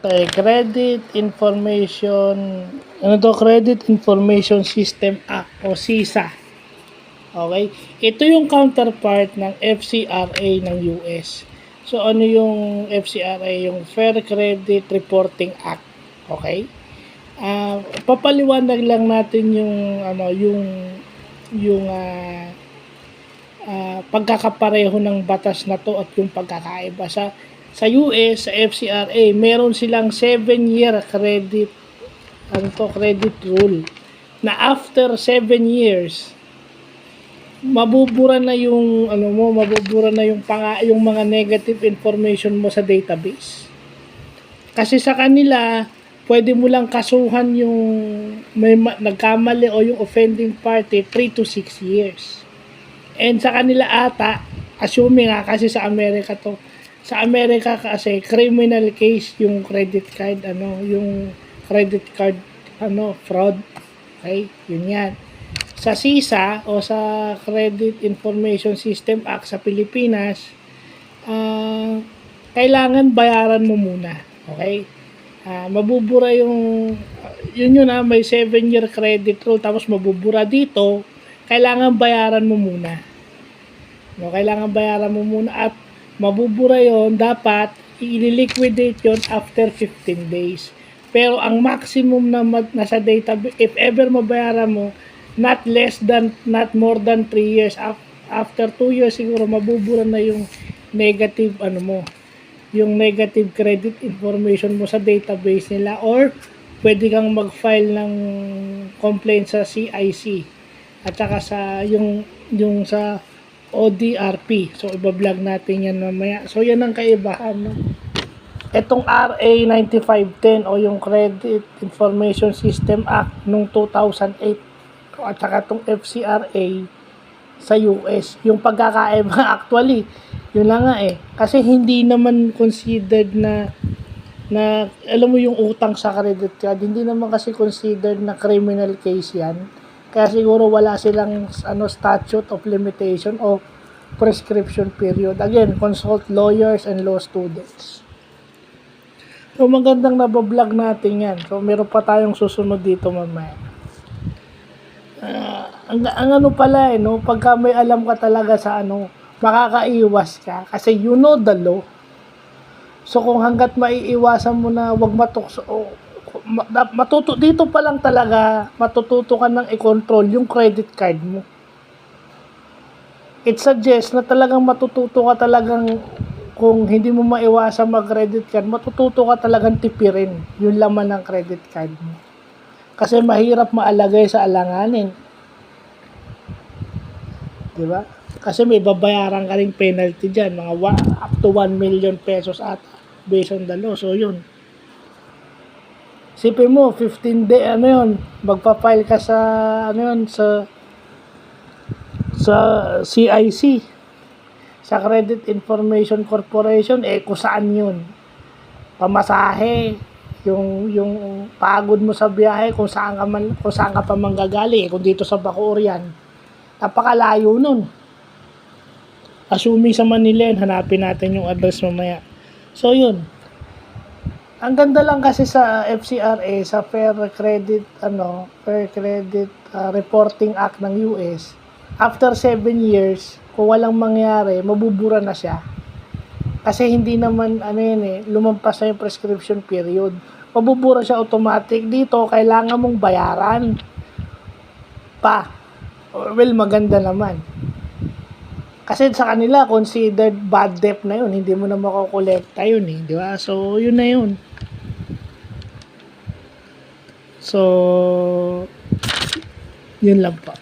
Okay, Credit Information System Act o CISA. Okay? Ito yung counterpart ng FCRA ng US. So, ano yung FCRA? Yung Fair Credit Reporting Act. Okay? Papaliwanag lang natin yung pagkakapareho ng batas na to at yung pagkakaiba. Sa US, sa FCRA, meron silang 7-year credit rule na after 7 years mabubura na yung yung mga negative information mo sa database. Kasi sa kanila, pwede mo lang kasuhan yung may nagkamali o yung offending party 3 to 6 years. And sa kanila ata, assuming kasi sa Amerika to, sa Amerika kasi criminal case yung credit card fraud. Okay? Yun yan. Sa CISA o sa Credit Information System Act sa Pilipinas, kailangan bayaran mo muna. Okay? Mabubura may 7-year credit rule tapos mabubura dito, kailangan bayaran mo muna. No, kailangan bayaran mo muna at mabubura yon, dapat i-liquidate yon after 15 days. Pero ang maximum na nasa database, if ever mabayaran mo, not more than 3 years. After 2 years siguro mabubura na yung negative yung negative credit information mo sa database nila, or pwede kang mag-file ng complaint sa CIC at saka sa yung sa ODRP. So iba-vlog natin yan mamaya. So yan ang kaibahan, no? Etong RA 9510 o yung Credit Information System Act nung 2008 at saka itong FCRA sa US, yung pagkakaiba actually, yun lang nga kasi hindi naman considered na alam mo yung utang sa credit card, hindi naman kasi considered na criminal case yan, kaya siguro wala silang statute of limitation o prescription period. Again, consult lawyers and law students. So magandang nabablog natin yan. So meron pa tayong susunod dito mamaya. Ang pala pagka may alam ka talaga sa makakaiwas ka kasi you know the law. So kung hanggat maiiwasan mo na wag matukso, dito pa lang talaga matututo ka ng i-control yung credit card mo. It suggests na talagang matututo ka talagang, kung hindi mo maiwasan mag-credit card, matututo ka talagang tipirin yung laman ng credit card mo. Kasi mahirap maalagay sa alanganin. Diba? Kasi may babayaran ka ring penalty dyan, mga up to 1 million pesos at based on the law. So yun. Sipin mo, 15 day, magpa-file ka sa CIC, sa Credit Information Corporation, kung saan yun? Pamasahe, yung pagod mo sa biyahe, kung saan ka pa manggagaling, kung dito sa Bacoor yan, napakalayo nun. Assuming sa Manila, hanapin natin yung address mamaya. So yun, ang ganda lang kasi sa FCRA, sa Fair Credit Reporting Act ng US, after 7 years, kung walang mangyari, mabubura na siya. Kasi hindi naman lumampas na yung prescription period. Mabubura siya automatic. Dito, kailangan mong bayaran pa. Well, maganda naman. Kasi sa kanila, considered bad debt na yun. Hindi mo na makukolekta yun di ba? So, yun na yun. So, yun lang pa.